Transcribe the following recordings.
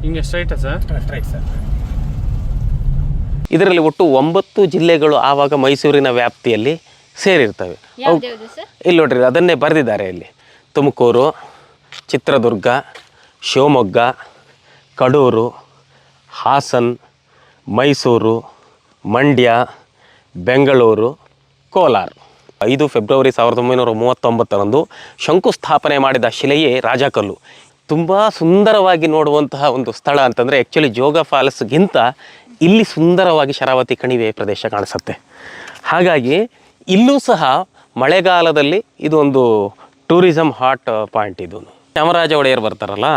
ಹಿಂಗೆ ಸ್ಟ್ರೈಟಾ sir? Straight sir. ಇದರಲ್ಲಿ ಒಟ್ಟು 9 ಜಿಲ್ಲೆಗಳು ಆವಾಗ ಮೈಸೂರಿನ ವ್ಯಾಪ್ತಿಯಲ್ಲಿ ಸೇರಿರ್ತವೆ. ಇಲ್ಲಿ ನೋಡ್ರಿ, ಅದನ್ನೇ ಬರೆದಿದ್ದಾರೆ ಇಲ್ಲಿ. ತುಮಕೂರು, ಚಿತ್ರದುರ್ಗ, ಶಿವಮೊಗ್ಗ, ಕಡೂರು, ಹಾಸನ್, ಮೈಸೂರು, ಮಂಡ್ಯ, ಬೆಂಗಳೂರು, ಕೋಲಾರ. 5 ಫೆಬ್ರವರಿ 1939ರಂದು ಶಂಕುಸ್ಥಾಪನೆ ಮಾಡಿದ ಶಿಲೆಯೇ ರಾಜಕಲ್ಲು. ತುಂಬ ಸುಂದರವಾಗಿ ನೋಡುವಂತಹ ಒಂದು ಸ್ಥಳ ಅಂತಂದರೆ ಆ್ಯಕ್ಚುಲಿ ಜೋಗ ಫಾಲ್ಸ್ಗಿಂತ ಇಲ್ಲಿ ಸುಂದರವಾಗಿ ಶರಾವತಿ ಕಣಿವೆ ಪ್ರದೇಶ ಕಾಣಿಸುತ್ತೆ. ಹಾಗಾಗಿ ಇಲ್ಲೂ ಸಹ ಮಳೆಗಾಲದಲ್ಲಿ ಇದು ಒಂದು ಟೂರಿಸಮ್ ಹಾಟ್ ಪಾಯಿಂಟ್. ಇದು ಚಾಮರಾಜ ಒಡೆಯರ್ ಬರ್ತಾರಲ್ಲ,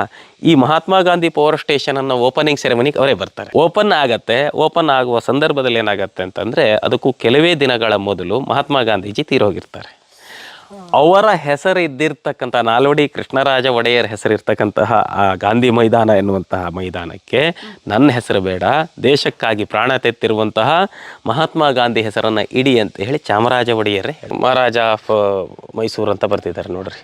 ಈ ಮಹಾತ್ಮ ಗಾಂಧಿ ಪವರ್ ಸ್ಟೇಷನನ್ನು ಓಪನಿಂಗ್ ಸೆರೆಮನಿಗೆ ಅವರೇ ಬರ್ತಾರೆ. ಓಪನ್ ಆಗುವ ಸಂದರ್ಭದಲ್ಲಿ ಏನಾಗತ್ತೆ ಅಂತಂದರೆ, ಅದಕ್ಕೂ ಕೆಲವೇ ದಿನಗಳ ಮೊದಲು ಮಹಾತ್ಮ ಗಾಂಧೀಜಿ ತೀರೋಗಿರ್ತಾರೆ. ಅವರ ಹೆಸರು ಇದ್ದಿರ್ತಕ್ಕಂಥ ನಾಲ್ವಡಿ ಕೃಷ್ಣರಾಜ ಒಡೆಯರ್ ಹೆಸರಿರ್ತಕ್ಕಂತಹ ಆ ಗಾಂಧಿ ಮೈದಾನ ಎನ್ನುವಂತಹ ಮೈದಾನಕ್ಕೆ ನನ್ನ ಹೆಸರು ಬೇಡ, ದೇಶಕ್ಕಾಗಿ ಪ್ರಾಣ ತೆತ್ತಿರುವಂತಹ ಮಹಾತ್ಮ ಗಾಂಧಿ ಹೆಸರನ್ನು ಇಡಿ ಅಂತ ಹೇಳಿ ಚಾಮರಾಜ ಒಡೆಯರೇ ಮಹಾರಾಜ ಆಫ್ ಮೈಸೂರು ಅಂತ ಬರ್ತಿದ್ದಾರೆ ನೋಡ್ರಿ.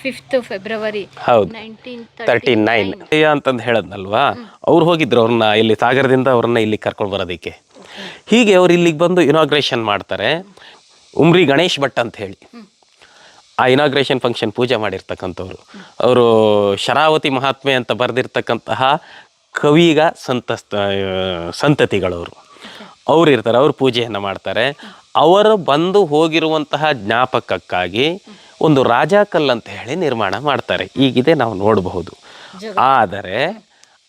5 ಫೆಬ್ರವರಿ ಹೌದು, 1939 ಅಂತಂದು ಹೇಳದ್ನಲ್ವಾ. ಅವ್ರು ಹೋಗಿದ್ರು ಅವ್ರನ್ನ ಇಲ್ಲಿ ಸಾಗರದಿಂದ ಅವ್ರನ್ನ ಇಲ್ಲಿ ಕರ್ಕೊಂಡು ಬರೋದಕ್ಕೆ. ಹೀಗೆ ಅವ್ರು ಇಲ್ಲಿಗೆ ಬಂದು ಇನಾಗ್ರೇಷನ್ ಮಾಡ್ತಾರೆ. ಉಮ್ರಿ ಗಣೇಶ್ ಭಟ್ ಅಂತ ಹೇಳಿ ಆ ಇನಾಗ್ರೇಷನ್ ಫಂಕ್ಷನ್ ಪೂಜೆ ಮಾಡಿರ್ತಕ್ಕಂಥವ್ರು. ಅವರು ಶರಾವತಿ ಮಹಾತ್ಮೆ ಅಂತ ಬರೆದಿರ್ತಕ್ಕಂತಹ ಕವಿಗ ಸಂತತಿಗಳವರು. ಅವ್ರು ಇರ್ತಾರೆ, ಅವ್ರು ಪೂಜೆಯನ್ನು ಮಾಡ್ತಾರೆ. ಅವರು ಬಂದು ಹೋಗಿರುವಂತಹ ಜ್ಞಾಪಕಕ್ಕಾಗಿ ಒಂದು ರಾಜಕಲ್ಲು ಅಂತ ಹೇಳಿ ನಿರ್ಮಾಣ ಮಾಡ್ತಾರೆ. ಈಗಿದೆ, ನಾವು ನೋಡಬಹುದು. ಆದರೆ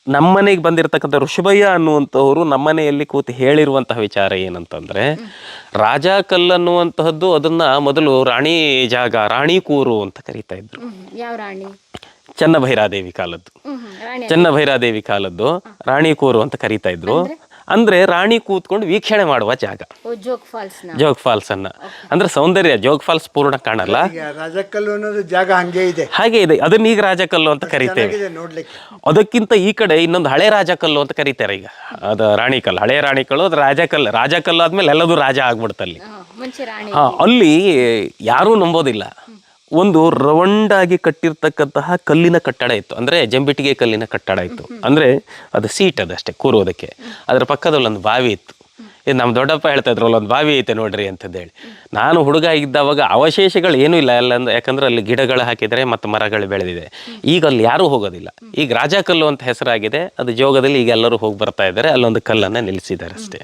ನಮ್ಮನೆಗೆ ಬಂದಿರತಕ್ಕಂಥ ಋಷಭಯ್ಯ ಅನ್ನುವಂಥವ್ರು ನಮ್ಮನೆಯಲ್ಲಿ ಕೂತು ಹೇಳಿರುವಂತಹ ವಿಚಾರ ಏನಂತಂದರೆ, ರಾಜಕಲ್ಲು ಅನ್ನುವಂತಹದ್ದು ಅದನ್ನು ಮೊದಲು ರಾಣಿ ಜಾಗ, ರಾಣಿ ಕೂರು ಅಂತ ಕರೀತಾ ಇದ್ರು. ಯಾವ ರಾಣಿ? ಚನ್ನಭೈರಾದೇವಿ ಕಾಲದ್ದು ರಾಣಿ ಕೂರು ಅಂತ ಕರೀತಾ ಇದ್ರು. ಅಂದ್ರೆ ರಾಣಿ ಕೂತ್ಕೊಂಡು ವೀಕ್ಷಣೆ ಮಾಡುವ ಜಾಗ ಜೋಗ್ ಫಾಲ್ಸ್ ಅನ್ನ. ಅಂದ್ರೆ ಸೌಂದರ್ಯ ಜೋಗ್ ಫಾಲ್ಸ್ ಪೂರ್ಣ ಕಾಣಲ್ಲ, ರಾಜಕಲ್ಲು ಅನ್ನೋದು ಜಾಗ ಹಾಗೆ ಇದೆ. ಅದನ್ನ ಈಗ ರಾಜಕಲ್ಲು ಅಂತ ಕರೀತೇವೆ. ಅದಕ್ಕಿಂತ ಈ ಕಡೆ ಇನ್ನೊಂದು ಹಳೆ ರಾಜಕಲ್ಲು ಅಂತ ಕರೀತಾರೆ. ಈಗ ಅದು ರಾಣಿಕಲ್ಲು, ಹಳೆ ರಾಣಿಕಲ್ಲು, ಅದು ರಾಜಕಲ್ಲು ಆದ್ಮೇಲೆ ಎಲ್ಲದೂ ರಾಜ ಆಗ್ಬಿಡ್ತಲ್ಲಿ. ಅಲ್ಲಿ ಯಾರೂ ನಂಬೋದಿಲ್ಲ, ಒಂದು ರೌಂಡಾಗಿ ಕಟ್ಟಿರ್ತಕ್ಕಂತಹ ಕಲ್ಲಿನ ಕಟ್ಟಡ ಇತ್ತು. ಅಂದರೆ ಜಂಬಿಟಿಗೆ ಕಲ್ಲಿನ ಕಟ್ಟಡ ಇತ್ತು. ಅಂದರೆ ಅದು ಸೀಟ್ ಅದಷ್ಟೇ ಕೂರೋದಕ್ಕೆ. ಅದರ ಪಕ್ಕದಲ್ಲಿ ಒಂದು ಬಾವಿ ಇತ್ತು. ಇದು ನಮ್ಮ ದೊಡ್ಡಪ್ಪ ಹೇಳ್ತಾ ಇದ್ರು, ಅಲ್ಲೊಂದು ಬಾವಿ ಐತೆ ನೋಡ್ರಿ ಅಂತಂದೇಳಿ. ನಾನು ಹುಡುಗ ಇದ್ದವಾಗ ಅವಶೇಷಗಳು ಏನೂ ಇಲ್ಲ ಎಲ್ಲ, ಯಾಕಂದ್ರೆ ಅಲ್ಲಿ ಗಿಡಗಳು ಹಾಕಿದರೆ ಮತ್ತು ಮರಗಳು ಬೆಳೆದಿದೆ. ಈಗ ಅಲ್ಲಿ ಯಾರೂ ಹೋಗೋದಿಲ್ಲ. ಈಗ ರಾಜಕಲ್ಲು ಅಂತ ಹೆಸರಾಗಿದೆ. ಅದು ಜೋಗದಲ್ಲಿ ಈಗ ಎಲ್ಲರೂ ಹೋಗಿ ಬರ್ತಾ ಇದ್ದಾರೆ. ಅಲ್ಲೊಂದು ಕಲ್ಲನ್ನು ನಿಲ್ಲಿಸಿದ್ದಾರೆ ಅಷ್ಟೇ.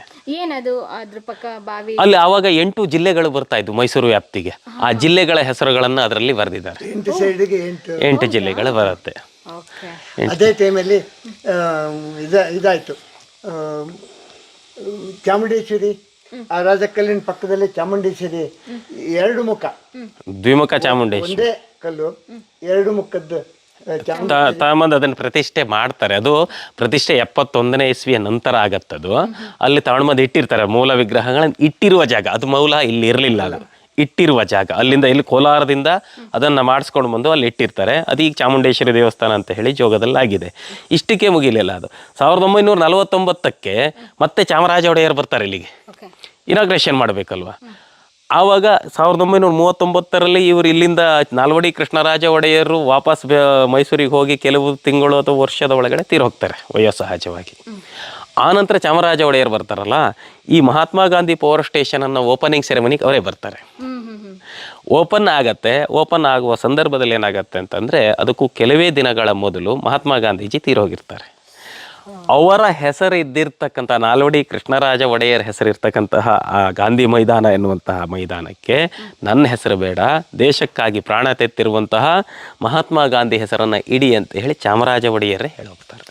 ಅಲ್ಲಿ ಆವಾಗ 8 ಜಿಲ್ಲೆಗಳು ಬರ್ತಾ ಇದ್ವು ಮೈಸೂರು ವ್ಯಾಪ್ತಿಗೆ. ಆ ಜಿಲ್ಲೆಗಳ ಹೆಸರುಗಳನ್ನು ಅದರಲ್ಲಿ ಬರೆದಿದ್ದಾರೆ. 8 ಜಿಲ್ಲೆಗಳು ಬರುತ್ತೆ. ಅದೇ ಟೈಮಲ್ಲಿ ಇದಾಯ್ತು, ಚಾಮುಂಡೇಶ್ವರಿ, ಆ ರಾಜಕಲ್ಲಿನ ಪಕ್ಕದಲ್ಲಿ ಚಾಮುಂಡೇಶ್ವರಿ, 2 ಮುಖ, ದ್ವಿಮುಖ ಚಾಮುಂಡೇಶ್ವರಿ, ಒಂದೇ ಕಲ್ಲು 2 ಮುಖದ್ದು ತಗೊಂಬಂದು ಅದನ್ನು ಪ್ರತಿಷ್ಠೆ ಮಾಡ್ತಾರೆ. ಅದು ಪ್ರತಿಷ್ಠೆ 71ನೇ ಇಸ್ವಿಯ ನಂತರ ಆಗತ್ತದು. ಅಲ್ಲಿ ತಗೊಂಡ್ಬಂದು ಇಟ್ಟಿರ್ತಾರೆ ಮೂಲ ವಿಗ್ರಹಗಳನ್ನು ಇಟ್ಟಿರುವ ಜಾಗ. ಅದು ಮೂಲ ಇಲ್ಲಿ ಇರಲಿಲ್ಲ, ಅದು ಇಟ್ಟಿರುವ ಜಾಗ. ಅಲ್ಲಿಂದ ಇಲ್ಲಿ ಕೋಲಾರದಿಂದ ಅದನ್ನು ಮಾಡಿಸ್ಕೊಂಡು ಬಂದು ಅಲ್ಲಿ ಇಟ್ಟಿರ್ತಾರೆ. ಅದು ಈಗ ಚಾಮುಂಡೇಶ್ವರಿ ದೇವಸ್ಥಾನ ಅಂತ ಹೇಳಿ ಜೋಗದಲ್ಲಿ ಆಗಿದೆ. ಇಷ್ಟಕ್ಕೆ ಮುಗಿಲಿಲ್ಲ. ಅದು 1949ಕ್ಕೆ ಮತ್ತೆ ಚಾಮರಾಜ ಒಡೆಯರ್ ಬರ್ತಾರೆ ಇಲ್ಲಿಗೆ, ಇನಾಗ್ರೇಷನ್ ಮಾಡಬೇಕಲ್ವ. ಆವಾಗ 1939ರಲ್ಲಿ ಇವರು ಇಲ್ಲಿಂದ ನಾಲ್ವಡಿ ಕೃಷ್ಣರಾಜ ಒಡೆಯರು ವಾಪಸ್ ಮೈಸೂರಿಗೆ ಹೋಗಿ ಕೆಲವು ತಿಂಗಳು ಅಥವಾ ವರ್ಷದ ಒಳಗಡೆ ತೀರೋಗ್ತಾರೆ ವಯೋಸಹಜವಾಗಿ. ಆನಂತರ ಚಾಮರಾಜ ಒಡೆಯರ್ ಬರ್ತಾರಲ್ಲ, ಈ ಮಹಾತ್ಮ ಗಾಂಧಿ ಪವರ್ ಸ್ಟೇಷನನ್ನು ಓಪನಿಂಗ್ ಸೆರೆಮನಿಗೆ ಅವರೇ ಬರ್ತಾರೆ. ಓಪನ್ ಆಗುವ ಸಂದರ್ಭದಲ್ಲಿ ಏನಾಗತ್ತೆ ಅಂತಂದರೆ, ಅದಕ್ಕೂ ಕೆಲವೇ ದಿನಗಳ ಮೊದಲು ಮಹಾತ್ಮ ಗಾಂಧೀಜಿ ತೀರೋಗಿರ್ತಾರೆ. ಅವರ ಹೆಸರು ಇದ್ದಿರ್ತಕ್ಕಂಥ ನಾಲ್ವಡಿ ಕೃಷ್ಣರಾಜ ಒಡೆಯರ್ ಹೆಸರಿರ್ತಕ್ಕಂತಹ ಆ ಗಾಂಧಿ ಮೈದಾನ ಎನ್ನುವಂತಹ ಮೈದಾನಕ್ಕೆ ನನ್ನ ಹೆಸರು ಬೇಡ, ದೇಶಕ್ಕಾಗಿ ಪ್ರಾಣ ತೆತ್ತಿರುವಂತಹ ಮಹಾತ್ಮ ಗಾಂಧಿ ಹೆಸರನ್ನು ಇಡಿ ಅಂತ ಹೇಳಿ ಚಾಮರಾಜ ಒಡೆಯರೇ ಹೇಳೋಗ್ತಾರೆ.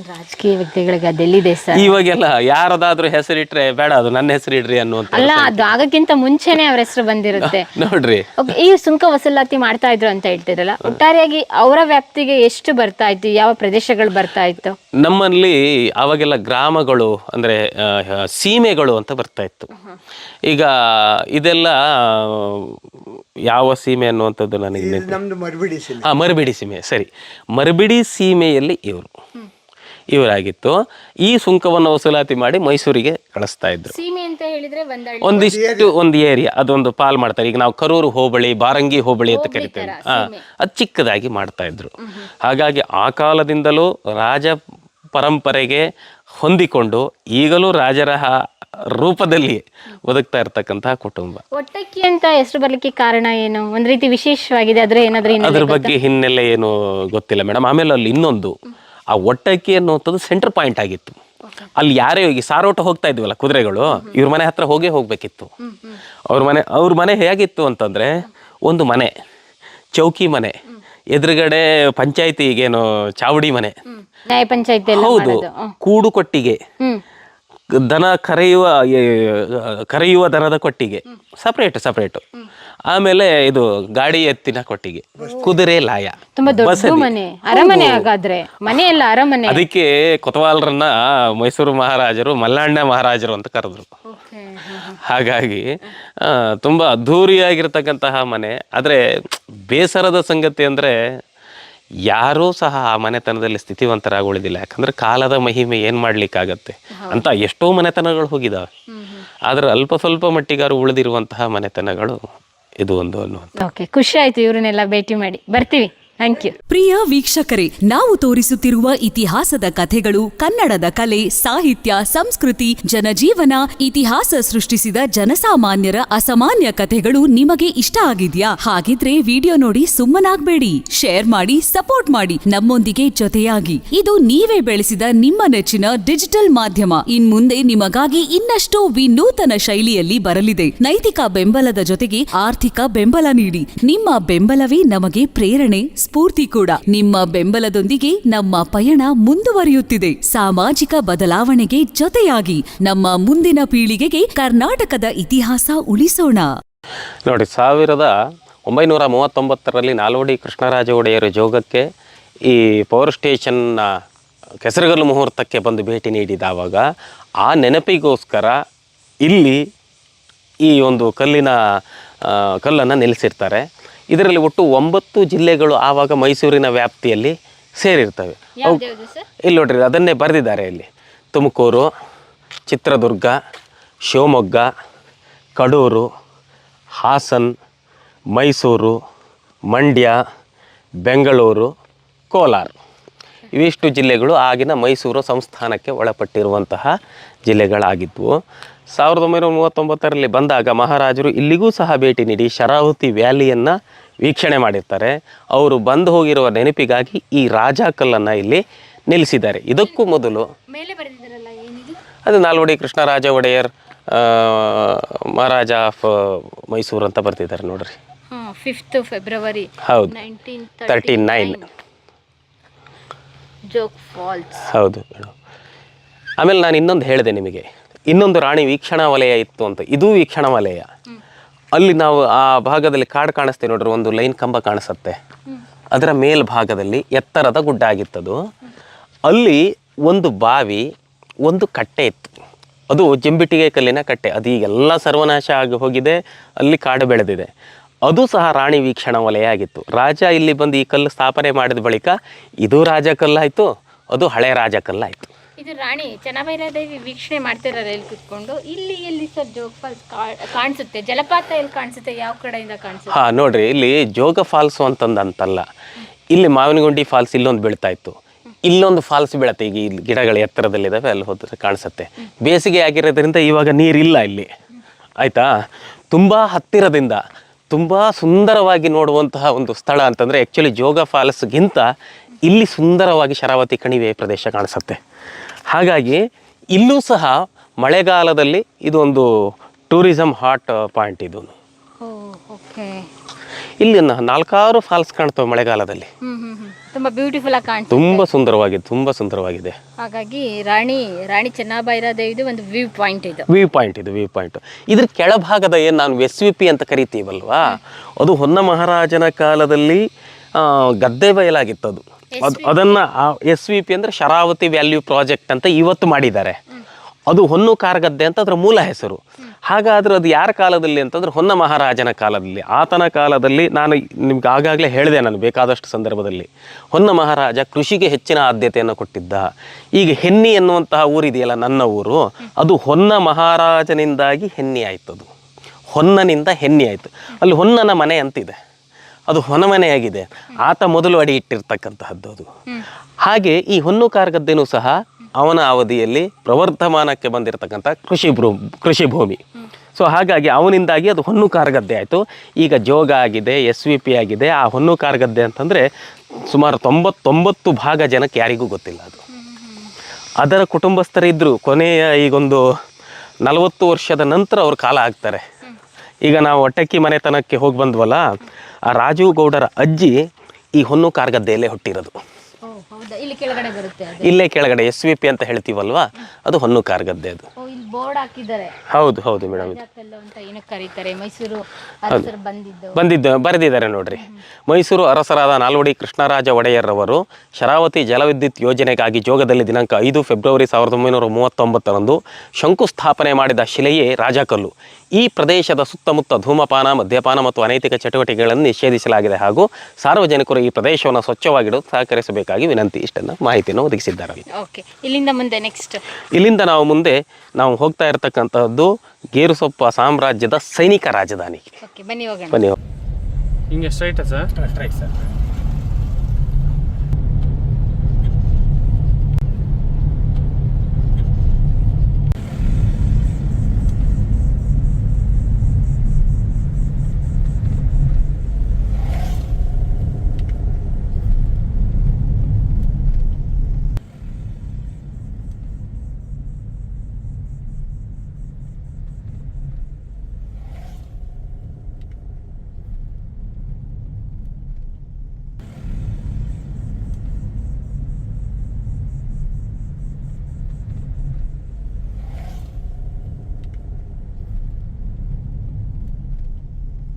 ರಾಜಕೀಯ ವ್ಯಕ್ತಿಗಳಿಗೆ ಅದೆಲ್ಲಿದೆ ಸರ್? ಇವಾಗೆಲ್ಲ ಯಾರದಾದ್ರೂ ಹೆಸರಿಟ್ರೆ ಬೇಡ, ಅದು ನನ್ನ ಹೆಸರು ಇಡ್ರಿ ಅನ್ನುವಂತ ಅಲ್ಲ, ಅದು ಆಗಕ್ಕಿಂತ ಮುಂಚೆನೆ ಅವ್ರ ಹೆಸರು ಬಂದಿರುತ್ತೆ ನೋಡ್ರಿ. ಈ ಸುಂಕ ವಸೂಲಾತಿ ಮಾಡ್ತಾ ಇದ್ರು ಅಂತ ಹೇಳ್ತಿರಲ್ಲ, ಒಟ್ಟಾರೆಯಾಗಿ ಅವರ ವ್ಯಾಪ್ತಿಗೆ ಎಷ್ಟು ಬರ್ತಾ ಇತ್ತು, ಯಾವ ಪ್ರದೇಶಗಳು ಬರ್ತಾ ಇತ್ತು? ನಮ್ಮಲ್ಲಿ ಅವಾಗೆಲ್ಲ ಗ್ರಾಮಗಳು ಅಂದ್ರೆ ಸೀಮೆಗಳು ಅಂತ ಬರ್ತಾ ಇತ್ತು. ಈಗ ಇದೆಲ್ಲ ಯಾವ ಸೀಮೆ ಅನ್ನುವಂಥದ್ದು ನನಗೆ ಮರಬಿಡಿ ಸೀಮೆ. ಸರಿ, ಮರಬಿಡಿ ಸೀಮೆಯಲ್ಲಿ ಇವರಾಗಿತ್ತು. ಈ ಸುಂಕವನ್ನು ವಸೂಲಾತಿ ಮಾಡಿ ಮೈಸೂರಿಗೆ ಕಳಿಸ್ತಾ ಇದ್ರು. ಒಂದು ಏರಿಯಾ, ಅದೊಂದು ಪಾಲ್ ಮಾಡ್ತಾರೆ. ಈಗ ನಾವು ಕರೂರು ಹೋಬಳಿ, ಬಾರಂಗಿ ಹೋಬಳಿ ಅಂತ ಕರಿತೇವೆ. ಅದು ಚಿಕ್ಕದಾಗಿ ಮಾಡ್ತಾ ಇದ್ರು. ಹಾಗಾಗಿ ಆ ಕಾಲದಿಂದಲೂ ಪರಂಪರೆಗೆ ಹೊಂದಿಕೊಂಡು ಈಗಲೂ ರಾಜರ ರೂಪದಲ್ಲಿ ಬದುಕ್ತಾ ಇರ್ತಕ್ಕಂತಹ ಕುಟುಂಬ. ಒಟ್ಟಕ್ಕಿ ಅಂತ ಹೆಸರು ಬರ್ಲಿಕ್ಕೆ ಕಾರಣ ಏನು? ಒಂದ್ ರೀತಿ ವಿಶೇಷವಾಗಿದೆ, ಅದ್ರ ಏನಾದ್ರೂ ಅದ್ರ ಬಗ್ಗೆ ಹಿನ್ನೆಲೆ ಏನು ಗೊತ್ತಿಲ್ಲ ಮೇಡಮ್. ಆಮೇಲೆ ಅಲ್ಲಿ ಇನ್ನೊಂದು, ಆ ಒಟ್ಟಕ್ಕಿ ಅನ್ನುವಂಥದ್ದು ಸೆಂಟರ್ ಪಾಯಿಂಟ್ ಆಗಿತ್ತು. ಅಲ್ಲಿ ಯಾರೇ ಹೋಗಿ ಸಾರೋಟ ಹೋಗ್ತಾ ಇದ್ವಲ್ಲ ಕುದುರೆಗಳು, ಇವ್ರ ಮನೆ ಹತ್ರ ಹೋಗ್ಬೇಕಿತ್ತು. ಅವ್ರ ಮನೆ ಹೇಗಿತ್ತು ಅಂತಂದ್ರೆ, ಒಂದು ಮನೆ ಚೌಕಿ ಮನೆ, ಎದುರುಗಡೆ ಪಂಚಾಯತಿ ಈಗೇನು ಚಾವಡಿ ಮನೆ, ನ್ಯಾಯ ಪಂಚಾಯತಿ, ಹೌದು, ಕೂಡು ಕೊಟ್ಟಿಗೆ, ದನ ಕರೆಯುವ ದನದ ಕೊಟ್ಟಿಗೆ ಸಪರೇಟು, ಆಮೇಲೆ ಇದು ಗಾಡಿ ಎತ್ತಿನ ಕೊಟ್ಟಿಗೆ, ಕುದುರೆ ಲಾಯ, ತುಂಬಾ ದೊಡ್ಡ ಮನೆ, ಅರಮನೆ. ಹಾಗಾದ್ರೆ ಮನೆ ಎಲ್ಲ ಅರಮನೆ. ಅದಕ್ಕೆ ಕೊತವಾಲರನ್ನ ಮೈಸೂರು ಮಹಾರಾಜರು ಮಲ್ಲಾಣ್ಣ ಮಹಾರಾಜರು ಅಂತ ಕರೆದ್ರು. ಹಾಗಾಗಿ ತುಂಬಾ ಅದ್ಧೂರಿಯಾಗಿರ್ತಕ್ಕಂತಹ ಮನೆ. ಆದ್ರೆ ಬೇಸರದ ಸಂಗತಿ ಅಂದ್ರೆ ಯಾರೂ ಸಹ ಆ ಮನೆತನದಲ್ಲಿ ಸ್ಥಿತಿವಂತರಾಗಿ ಉಳಿದಿಲ್ಲ. ಯಾಕಂದ್ರೆ ಕಾಲದ ಮಹಿಮೆ ಏನ್ ಮಾಡ್ಲಿಕ್ಕಾಗತ್ತೆ ಅಂತ ಎಷ್ಟೋ ಮನೆತನಗಳು ಹೋಗಿದಾವೆ. ಆದ್ರೆ ಅಲ್ಪ ಸ್ವಲ್ಪ ಮಟ್ಟಿಗಾರು ಉಳಿದಿರುವಂತಹ ಮನೆತನಗಳು ಇದು ಒಂದು ಅನ್ನುವಂಥ. ಓಕೆ, ಖುಷಿ ಆಯ್ತು ಇವ್ರನ್ನೆಲ್ಲ ಭೇಟಿ ಮಾಡಿ. ಬರ್ತೀವಿ. Thank you. ಪ್ರಿಯ ವೀಕ್ಷಕರೇ, ನಾವು ತೋರಿಸುತ್ತಿರುವ ಇತಿಹಾಸದ ಕಥೆಗಳು ಕನ್ನಡದ ಕಲೆ, ಸಾಹಿತ್ಯ, ಸಂಸ್ಕೃತಿ, ಜನಜೀವನ, ಇತಿಹಾಸ ಸೃಷ್ಟಿಸಿದ ಜನಸಾಮಾನ್ಯರ ಅಸಾಮಾನ್ಯ ಕಥೆಗಳು ನಿಮಗೆ ಇಷ್ಟ ಆಗಿದ್ಯಾ? ಹಾಗಿದ್ರೆ ವಿಡಿಯೋ ನೋಡಿ ಸುಮ್ಮನಾಗ್ಬೇಡಿ, ಶೇರ್ ಮಾಡಿ, ಸಪೋರ್ಟ್ ಮಾಡಿ, ನಮ್ಮೊಂದಿಗೆ ಜೊತೆಯಾಗಿ. ಇದು ನೀವೇ ಬೆಳೆಸಿದ ನಿಮ್ಮ ನೆಚ್ಚಿನ ಡಿಜಿಟಲ್ ಮಾಧ್ಯಮ. ಇನ್ಮುಂದೆ ನಿಮಗಾಗಿ ಇನ್ನಷ್ಟು ವಿನೂತನ ಶೈಲಿಯಲ್ಲಿ ಬರಲಿದೆ. ನೈತಿಕ ಬೆಂಬಲದ ಜೊತೆಗೆ ಆರ್ಥಿಕ ಬೆಂಬಲ ನೀಡಿ. ನಿಮ್ಮ ಬೆಂಬಲವೇ ನಮಗೆ ಪ್ರೇರಣೆ, ಸ್ಫೂರ್ತಿ ಕೂಡ. ನಿಮ್ಮ ಬೆಂಬಲದೊಂದಿಗೆ ನಮ್ಮ ಪಯಣ ಮುಂದುವರಿಯುತ್ತಿದೆ. ಸಾಮಾಜಿಕ ಬದಲಾವಣೆಗೆ ಜೊತೆಯಾಗಿ ನಮ್ಮ ಮುಂದಿನ ಪೀಳಿಗೆಗೆ ಕರ್ನಾಟಕದ ಇತಿಹಾಸ ಉಳಿಸೋಣ. ನೋಡಿ, 1939ರಲ್ಲಿ ನಾಲ್ವಡಿ ಕೃಷ್ಣರಾಜ ಒಡೆಯರ ಜೋಗಕ್ಕೆ ಈ ಪವರ್ ಸ್ಟೇಷನ್ನ ಕೆಸರುಗಲ್ಲು ಮುಹೂರ್ತಕ್ಕೆ ಬಂದು ಭೇಟಿ ನೀಡಿದವಾಗ ಆ ನೆನಪಿಗೋಸ್ಕರ ಇಲ್ಲಿ ಈ ಒಂದು ಕಲ್ಲನ್ನು ನಿಲ್ಲಿಸಿರ್ತಾರೆ. ಇದರಲ್ಲಿ ಒಟ್ಟು 9 ಜಿಲ್ಲೆಗಳು ಆವಾಗ ಮೈಸೂರಿನ ವ್ಯಾಪ್ತಿಯಲ್ಲಿ ಸೇರಿರ್ತವೆ. ಇಲ್ಲಿ ನೋಡ್ರಿ, ಅದನ್ನೇ ಬರೆದಿದ್ದಾರೆ ಇಲ್ಲಿ. ತುಮಕೂರು, ಚಿತ್ರದುರ್ಗ, ಶಿವಮೊಗ್ಗ, ಕಡೂರು, ಹಾಸನ್, ಮೈಸೂರು, ಮಂಡ್ಯ, ಬೆಂಗಳೂರು, ಕೋಲಾರ, ಇವಿಷ್ಟು ಜಿಲ್ಲೆಗಳು ಆಗಿನ ಮೈಸೂರು ಸಂಸ್ಥಾನಕ್ಕೆ ಒಳಪಟ್ಟಿರುವಂತಹ ಜಿಲ್ಲೆಗಳಾಗಿದ್ವು. 1939ರಲ್ಲಿ ಬಂದಾಗ ಮಹಾರಾಜರು ಇಲ್ಲಿಗೂ ಸಹ ಭೇಟಿ ನೀಡಿ ಶರಾವತಿ ವ್ಯಾಲಿಯನ್ನು ವೀಕ್ಷಣೆ ಮಾಡಿರ್ತಾರೆ. ಅವರು ಬಂದು ಹೋಗಿರುವ ನೆನಪಿಗಾಗಿ ಈ ರಾಜ ಕಲ್ಲನ್ನು ಇಲ್ಲಿ ನಿಲ್ಲಿಸಿದ್ದಾರೆ. ಇದಕ್ಕೂ ಮೊದಲು ಅದು ನಾಲ್ವಡಿ ಕೃಷ್ಣರಾಜ ಒಡೆಯರ್ ಮಹಾರಾಜ ಆಫ್ ಮೈಸೂರು ಅಂತ ಬರ್ತಿದ್ದಾರೆ ನೋಡ್ರಿ. 5 ಫೆಬ್ರವರಿ ಹೌದು, 39 ಜೋಗ್ ಫಾಲ್ಸ್. ಹೌದು ಮೇಡಮ್. ಆಮೇಲೆ ನಾನು ಇನ್ನೊಂದು ಹೇಳಿದೆ ನಿಮಗೆ, ಇನ್ನೊಂದು ರಾಣಿ ವೀಕ್ಷಣಾ ವಲಯ ಇತ್ತು ಅಂತ. ಇದು ವೀಕ್ಷಣಾ ವಲಯ. ಅಲ್ಲಿ ನಾವು ಆ ಭಾಗದಲ್ಲಿ ಕಾಡು ಕಾಣಿಸ್ತೇವೆ ನೋಡ್ರಿ, ಒಂದು ಲೈನ್ ಕಂಬ ಕಾಣಿಸುತ್ತೆ, ಅದರ ಮೇಲ್ಭಾಗದಲ್ಲಿ ಎತ್ತರದ ಗುಡ್ಡ ಆಗಿತ್ತದು. ಅಲ್ಲಿ ಒಂದು ಬಾವಿ, ಒಂದು ಕಟ್ಟೆ ಇತ್ತು. ಅದು ಜಂಬಿಟ್ಟಿಗೆ ಕಲ್ಲಿನ ಕಟ್ಟೆ. ಅದು ಈಗೆಲ್ಲ ಸರ್ವನಾಶ ಆಗಿ ಹೋಗಿದೆ, ಅಲ್ಲಿ ಕಾಡು ಬೆಳೆದಿದೆ. ಅದು ಸಹ ರಾಣಿ ವೀಕ್ಷಣಾ ವಲಯ ಆಗಿತ್ತು. ರಾಜ ಇಲ್ಲಿ ಬಂದು ಈ ಕಲ್ಲು ಸ್ಥಾಪನೆ ಮಾಡಿದ ಬಳಿಕ ಇದು ರಾಜ ಕಲ್ಲಾಯಿತು, ಅದು ಹಳೆ ರಾಜ ಕಲ್ಲಾಯಿತು. ಇದು ರಾಣಿ ಚೆನ್ನಭೈರಾದೇವಿ ವೀಕ್ಷಣೆ ಮಾಡ್ತಿದ್ದಾರೆ ಇಲ್ಲಿ ಕುತ್ಕೊಂಡು. ಇಲ್ಲಿ ಎಲ್ಲಿ ಸರ್ ಜೋಗ ಫಾಲ್ಸ್ ಕಾಣಿಸುತ್ತೆ? ಜಲಪಾತ ಎಲ್ಲಿ ಕಾಣಿಸುತ್ತೆ? ಯಾವ ಕಡೆಯಿಂದ ಕಾಣಿಸುತ್ತೆ? ಹಾಂ ನೋಡ್ರಿ, ಇಲ್ಲಿ ಜೋಗ ಫಾಲ್ಸು ಅಂತಲ್ಲ, ಇಲ್ಲಿ ಮಾವಿನಗುಂಡಿ ಫಾಲ್ಸ್ ಇಲ್ಲೊಂದು ಬೀಳ್ತಾ ಇತ್ತು, ಇಲ್ಲೊಂದು ಫಾಲ್ಸ್ ಬೀಳತ್ತೆ. ಈಗ ಇಲ್ಲಿ ಗಿಡಗಳು ಎತ್ತರದಲ್ಲಿದ್ದಾವೆ, ಅಲ್ಲಿ ಹೋದ್ರೆ ಕಾಣಿಸುತ್ತೆ. ಬೇಸಿಗೆ ಆಗಿರೋದ್ರಿಂದ ಇವಾಗ ನೀರಿಲ್ಲ ಇಲ್ಲಿ, ಆಯಿತಾ. ತುಂಬ ಹತ್ತಿರದಿಂದ ತುಂಬ ಸುಂದರವಾಗಿ ನೋಡುವಂತಹ ಒಂದು ಸ್ಥಳ ಅಂತಂದರೆ ಆ್ಯಕ್ಚುಲಿ ಜೋಗ ಫಾಲ್ಸ್ಗಿಂತ ಇಲ್ಲಿ ಸುಂದರವಾಗಿ ಶರಾವತಿ ಕಣಿವೆ ಪ್ರದೇಶ ಕಾಣಿಸುತ್ತೆ. ಹಾಗಾಗಿ ಇಲ್ಲೂ ಸಹ ಮಳೆಗಾಲದಲ್ಲಿ ಇದು ಒಂದು ಟೂರಿಸಮ್ ಹಾಟ್ ಪಾಯಿಂಟ್. ಇದು ಇಲ್ಲಿ 4-6 ಫಾಲ್ಸ್ ಕಾಣ್ತವೆ ಮಳೆಗಾಲದಲ್ಲಿ. ತುಂಬಾ ಬ್ಯೂಟಿಫುಲ್ ಆಗಿ ಕಾಣ್ತದೆ, ತುಂಬಾ ಸುಂದರವಾಗಿದೆ. ಹಾಗಾಗಿ ರಾಣಿ ಚೆನ್ನಭೈರಾದೇವಿದು ಒಂದು ವ್ಯೂ ಪಾಯಿಂಟ್ ಇದು. View point. ಇದ್ರ ಕೆಳಭಾಗದ ಏನು ನಾವು SVP ಅಂತ ಕರಿತೀವಲ್ವಾ, ಅದು ಹೊನ್ನ ಮಹಾರಾಜನ ಕಾಲದಲ್ಲಿ ಗದ್ದೆ ಬಯಲಾಗಿತ್ತು. ಅದನ್ನು SVP ಅಂದರೆ ಶರಾವತಿ ವ್ಯಾಲ್ಯೂ ಪ್ರಾಜೆಕ್ಟ್ ಅಂತ ಇವತ್ತು ಮಾಡಿದ್ದಾರೆ. ಅದು ಹೊನ್ನು ಕಾರಗದ್ದೆ ಅಂತ ಅದರ ಮೂಲ ಹೆಸರು. ಹಾಗಾದ್ರೆ ಅದು ಯಾರ ಕಾಲದಲ್ಲಿ ಅಂತಂದ್ರೆ ಹೊನ್ನ ಮಹಾರಾಜನ ಕಾಲದಲ್ಲಿ. ಆತನ ಕಾಲದಲ್ಲಿ ನಾನು ನಿಮ್ಗೆ ಆಗಾಗಲೇ ಹೇಳಿದೆ, ನಾನು ಬೇಕಾದಷ್ಟು ಸಂದರ್ಭದಲ್ಲಿ, ಹೊನ್ನ ಮಹಾರಾಜ ಕೃಷಿಗೆ ಹೆಚ್ಚಿನ ಆದ್ಯತೆಯನ್ನು ಕೊಟ್ಟಿದ್ದ. ಈಗ ಹೆನ್ನಿ ಎನ್ನುವಂತಹ ಊರಿದೆಯಲ್ಲ, ನನ್ನ ಊರು, ಅದು ಹೊನ್ನ ಮಹಾರಾಜನಿಂದಾಗಿ ಹೆನ್ನಿ ಆಯ್ತು. ಅದು ಹೊನ್ನನಿಂದ ಹೆನ್ನಿ ಆಯಿತು. ಅಲ್ಲಿ ಹೊನ್ನನ ಮನೆ ಅಂತಿದೆ. ಅದು ಹೊನಮನೆಯಾಗಿದೆ. ಆತ ಮೊದಲು ಅಡಿ ಇಟ್ಟಿರ್ತಕ್ಕಂತಹದ್ದು ಅದು. ಹಾಗೆ ಈ ಹೊನ್ನುಕಾರ್ ಗದ್ದೆನೂ ಸಹ ಅವನ ಅವಧಿಯಲ್ಲಿ ಪ್ರವರ್ಧಮಾನಕ್ಕೆ ಬಂದಿರತಕ್ಕಂಥ ಕೃಷಿ ಭೂಮಿ. ಸೊ ಹಾಗಾಗಿ ಅವನಿಂದಾಗಿ ಅದು ಹೊನ್ನುಕಾರ್ ಗದ್ದೆ ಆಯಿತು. ಈಗ ಜೋಗ ಆಗಿದೆ, SVP ಆಗಿದೆ. ಆ ಹೊನ್ನುಕಾರ್ ಗದ್ದೆ ಅಂತಂದರೆ ಸುಮಾರು 99 ಭಾಗ ಜನಕ್ಕೆ ಯಾರಿಗೂ ಗೊತ್ತಿಲ್ಲ ಅದು. ಅದರ ಕುಟುಂಬಸ್ಥರಿದ್ದರು ಕೊನೆಯ ಈಗೊಂದು 40 ವರ್ಷದ ನಂತರ ಅವ್ರು ಕಾಲ ಆಗ್ತಾರೆ. ಈಗ ನಾವು ಒಟ್ಟಕ್ಕಿ ಮನೆತನಕ್ಕೆ ಹೋಗಿ ಬಂದ್ವಲ್ಲ, ಆ ರಾಜೀವ್ ಗೌಡರ ಅಜ್ಜಿ ಈ ಹೊನ್ನುಕಾರ್ ಗದ್ದೆಯಲ್ಲೇ ಹುಟ್ಟಿರೋದು. ಇಲ್ಲಿ ಕೆಳಗಡೆ ಬರುತ್ತೆ ಅದು. ಇಲ್ಲೇ ಕೆಳಗಡೆ SVP ಅಂತ ಹೇಳ್ತೀವಲ್ವಾ, ಅದು ಹೊನ್ನುಕಾರ್ ಗದ್ದೆ ಅದು. ಇಲ್ಲಿ ಬೋರ್ಡ್ ಹಾಕಿದ್ದಾರೆ. ಹೌದು ಹೌದು ಮೇಡಮ್. ಕಲ್ಲು ಅಂತ ಏನಕ್ಕೆ ಕರೀತಾರೆ, ಮೈಸೂರು ಅರಸರು ಬಂದಿದ್ದು ಬರೆದಿದ್ದಾರೆ ನೋಡ್ರಿ. ಮೈಸೂರು ಅರಸರಾದ ನಾಲ್ವಡಿ ಕೃಷ್ಣರಾಜ ಒಡೆಯರ್ರವರು ಶರಾವತಿ ಜಲವಿದ್ಯುತ್ ಯೋಜನೆಗಾಗಿ ಜೋಗದಲ್ಲಿ ದಿನಾಂಕ 5 ಫೆಬ್ರವರಿ 1939 ಶಂಕುಸ್ಥಾಪನೆ ಮಾಡಿದ ಶಿಲೆಯೇ ರಾಜಕಲ್ಲು. ಈ ಪ್ರದೇಶದ ಸುತ್ತಮುತ್ತ ಧೂಮಪಾನ, ಮದ್ಯಪಾನ ಮತ್ತು ಅನೈತಿಕ ಚಟುವಟಿಕೆಗಳನ್ನು ನಿಷೇಧಿಸಲಾಗಿದೆ ಹಾಗೂ ಸಾರ್ವಜನಿಕರು ಈ ಪ್ರದೇಶವನ್ನು ಸ್ವಚ್ಛವಾಗಿಡಲು ಸಹಕರಿಸಬೇಕಾಗಿ ವಿನಂತಿ. ಇಷ್ಟನ್ನು ಮಾಹಿತಿಯನ್ನು ಒದಗಿಸಿದ್ದಾರೆ. ಓಕೆ, ಇಲ್ಲಿಂದ ಮುಂದೆ ನೆಕ್ಸ್ಟ್ ಇಲ್ಲಿಂದ ನಾವು ಹೋಗ್ತಾ ಇರತಕ್ಕಂಥದ್ದು ಗೇರುಸೊಪ್ಪ ಸಾಮ್ರಾಜ್ಯದ ಸೈನಿಕ ರಾಜಧಾನಿ. ಓಕೆ, ಬನ್ನಿ ಹೋಗೋಣ. ಬನ್ನಿ. ಹಿಂಗೆ ಸ್ಟ್ರೈಟಾ ಸರ್? Straight sir.